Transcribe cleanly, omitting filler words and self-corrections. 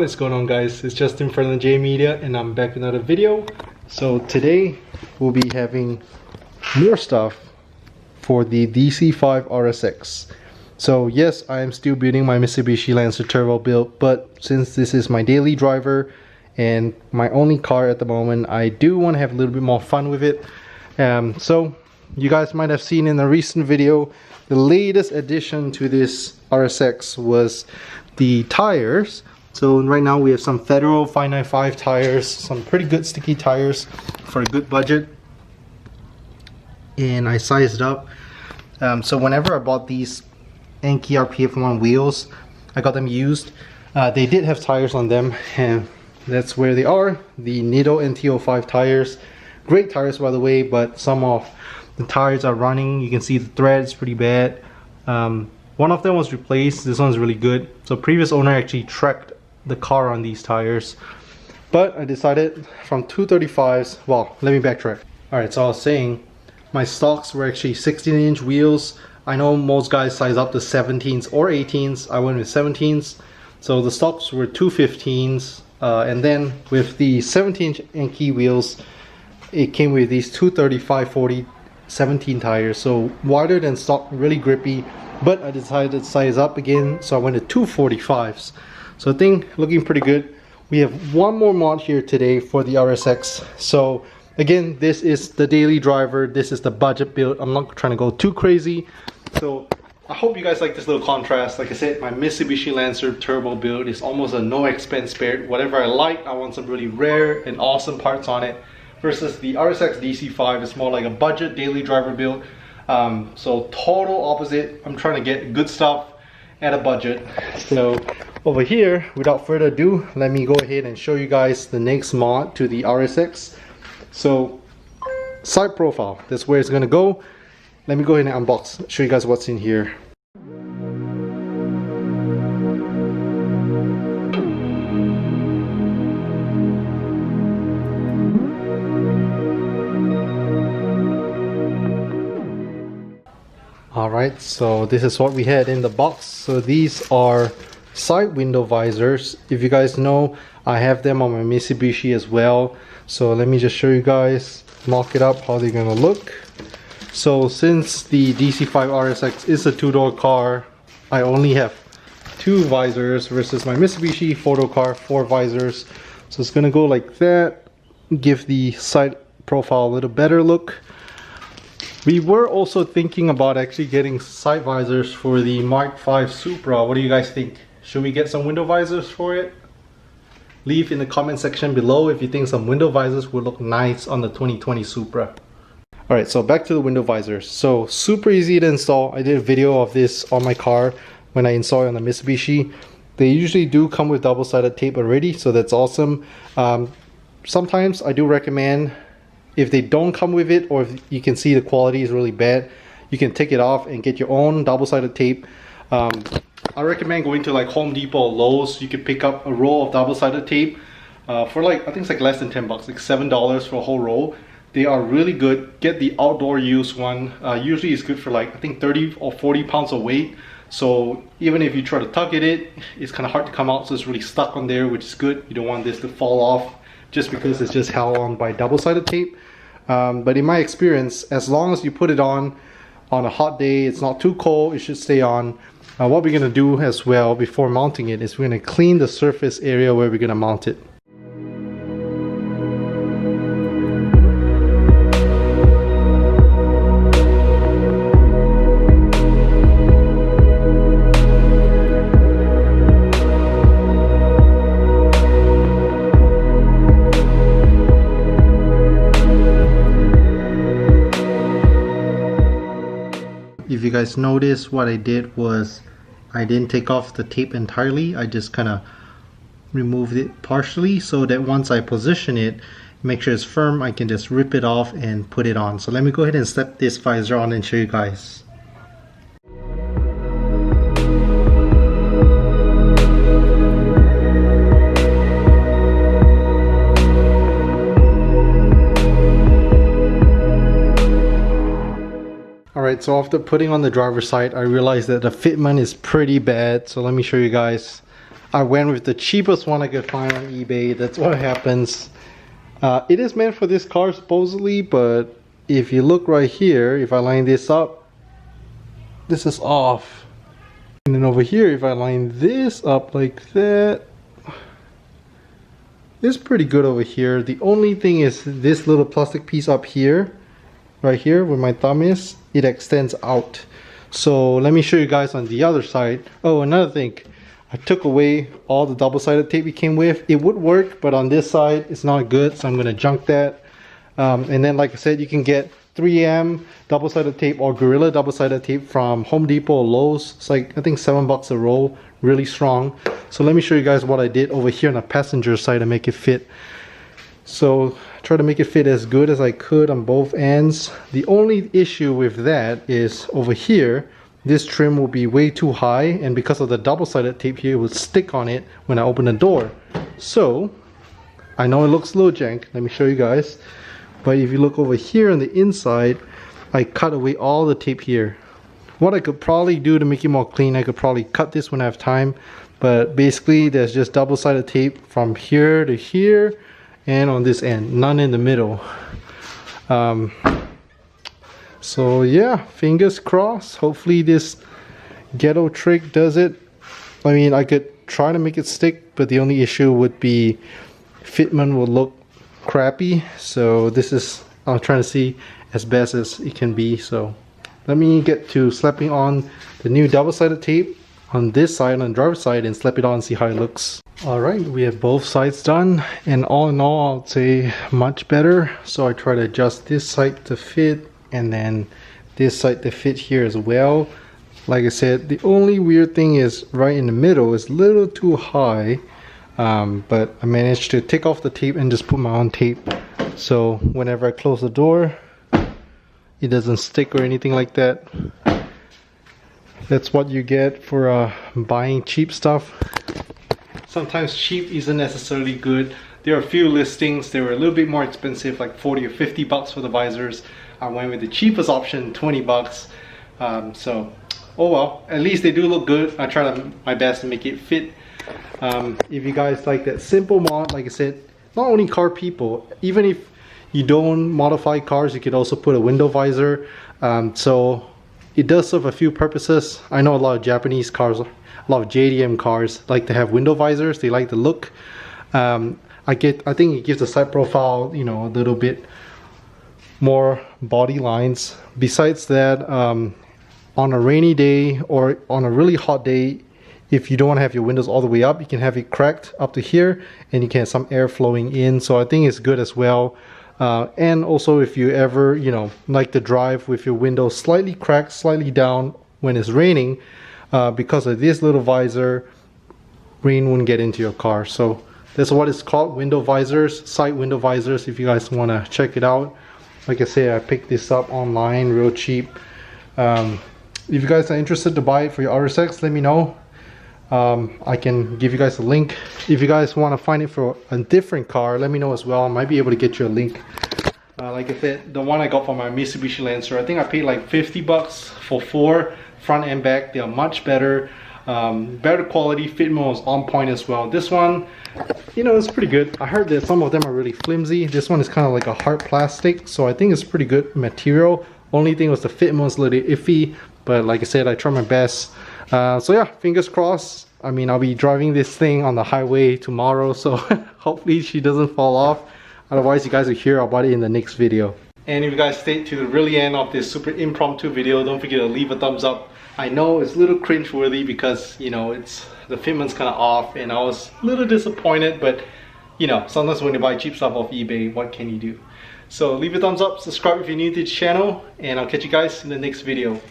What is going on, guys? It's Justin from the J Media and I'm back with another video. So today we'll be having more stuff for the DC5 RSX. So yes, I am still building my Mitsubishi Lancer turbo build, but since this is my daily driver and my only car at the moment, I do want to have a little bit more fun with it. So you guys might have seen in a recent video, the latest addition to this RSX was the tires. So right now we have some Federal 595 tires, some pretty good sticky tires for a good budget, and I sized up. So whenever I bought these Anki RPF1 wheels, I got them used. They did have tires on them, and that's where they are, the Nido NT05 tires. Great tires, by the way, but some of the tires are running. You can see the thread is pretty bad. One of them was replaced. This one's really good. So previous owner actually tracked the car on these tires, but I decided from 235s. Well, let me backtrack. Alright, so I was saying my stocks were actually 16-inch wheels. I know most guys size up to 17s or 18s. I went with 17s. So the stocks were 215s, and then with the 17-inch Anki wheels, it came with these 235/40 17 tires, so wider than stock, really grippy. But I decided to size up again, so I went to 245s. So I think looking pretty good. We have one more mod here today for the RSX. So again, this is the daily driver, this is the budget build. I'm not trying to go too crazy. So I hope you guys like this little contrast. Like I said, my Mitsubishi Lancer turbo build is almost a no expense spared. Whatever I like, I want some really rare and awesome parts on it. Versus the RSX DC5 is more like a budget daily driver build. So total opposite. I'm trying to get good stuff at a budget. So over here, without further ado, let me go ahead and show you guys the next mod to the RSX. So side profile, that's where it's gonna go. Let me go ahead and unbox, show you guys what's in here. Alright, so this is what we had in the box. So these are side window visors. If you guys know, I have them on my Mitsubishi as well. So let me just show you guys, mock it up, how they're gonna look. So since the DC5 RSX is a two-door car, I only have 2 visors versus my Mitsubishi 4-door car, 4 visors. So it's gonna go like that, give the side profile a little better look. We were also thinking about actually getting side visors for the Mark V Supra. What do you guys think? Should we get some window visors for it? Leave in the comment section below if you think some window visors would look nice on the 2020 Supra. Alright, so back to the window visors. So super easy to install. I did a video of this on my car when I installed it on the Mitsubishi. They usually do come with double-sided tape already, so that's awesome. Sometimes I do recommend, if they don't come with it, or if you can see the quality is really bad, you can take it off and get your own double-sided tape. I recommend going to like Home Depot or Lowe's. You can pick up a roll of double-sided tape for like, I think it's like less than 10 bucks, like $7 for a whole roll. They are really good. Get the outdoor use one. Usually it's good for like, I think 30 or 40 pounds of weight. So even if you try to tug at it, it's kind of hard to come out, so it's really stuck on there, which is good. You don't want this to fall off just because it's just held on by double-sided tape. But in my experience, as long as you put it on a hot day, it's not too cold, it should stay on. What we're going to do as well before mounting it is we're going to clean the surface area where we're going to mount it. If you guys notice, what I did was I didn't take off the tape entirely. I just kind of removed it partially so that once I position it, make sure it's firm, I can just rip it off and put it on. So let me go ahead and slap this visor on and show you guys. Alright, so after putting on the driver's side, I realized that the fitment is pretty bad. So let me show you guys. I went with the cheapest one I could find on eBay. That's what happens. It is meant for this car supposedly, but if you look right here, if I line this up, this is off. And then over here, if I line this up like that, it's pretty good over here. The only thing is this little plastic piece up here, right here where my thumb is, it extends out. So let me show you guys on the other side. Oh, another thing, I took away all the double-sided tape it came with. It would work, but on this side it's not good, so I'm gonna junk that. And then like I said, you can get 3M double-sided tape or Gorilla double-sided tape from Home Depot or Lowe's. It's like I think $7 a roll, really strong. So let me show you guys what I did over here on the passenger side to make it fit. So try to make it fit as good as I could on both ends. The only issue with that is over here, this trim will be way too high, and because of the double-sided tape here, it will stick on it when I open the door. So I know it looks a little jank, let me show you guys, but if you look over here on the inside, I cut away all the tape here. What I could probably do to make it more clean, I could probably cut this when I have time, but basically there's just double-sided tape from here to here and on this end, none in the middle. So yeah, fingers crossed, hopefully this ghetto trick does it. I mean, I could try to make it stick, but the only issue would be fitment will look crappy. So this is, I'm trying to see as best as it can be. So let me get to slapping on the new double-sided tape on this side, on the driver's side, and slap it on and see how it looks. Alright, we have both sides done, and all in all, I'd say much better. So I try to adjust this side to fit, and then this side to fit here as well. Like I said, the only weird thing is right in the middle is a little too high, but I managed to take off the tape and just put my own tape. So whenever I close the door, it doesn't stick or anything like that. That's what you get for buying cheap stuff. Sometimes cheap isn't necessarily good. There are a few listings, they were a little bit more expensive, like 40 or 50 bucks for the visors. I went with the cheapest option, 20 bucks. So, oh well, at least they do look good. I tried my best to make it fit. If you guys like that simple mod, like I said, not only car people, even if you don't modify cars, you could also put a window visor. So it does serve a few purposes. I know a lot of Japanese cars, a lot of JDM cars like to have window visors. They like the look. I think it gives the side profile, you know, a little bit more body lines. Besides that, on a rainy day or on a really hot day, if you don't want to have your windows all the way up, you can have it cracked up to here, and you can have some air flowing in. So I think it's good as well. And also, if you ever, you know, like to drive with your windows slightly cracked, slightly down when it's raining, because of this little visor, rain wouldn't get into your car. So that's what it's called, window visors, side window visors, if you guys want to check it out. Like I say, I picked this up online real cheap. If you guys are interested to buy it for your RSX, let me know. I can give you guys a link. If you guys want to find it for a different car, let me know as well. I might be able to get you a link. Like I said, the one I got for my Mitsubishi Lancer, I think I paid like 50 bucks for 4 front and back. They are much better. Better quality, fitment was on point as well. This one, you know, it's pretty good. I heard that some of them are really flimsy. This one is kind of like a hard plastic, so I think it's pretty good material. Only thing was the fitment was a little iffy, but like I said, I tried my best. So yeah, fingers crossed. I mean, I'll be driving this thing on the highway tomorrow, so hopefully she doesn't fall off. Otherwise, you guys will hear about it in the next video. And if you guys stayed to the really end of this super impromptu video, don't forget to leave a thumbs up. I know it's a little cringe-worthy because, you know, the fitment's kind of off, and I was a little disappointed, but you know, sometimes when you buy cheap stuff off eBay, what can you do? So leave a thumbs up, subscribe if you're new to the channel, and I'll catch you guys in the next video.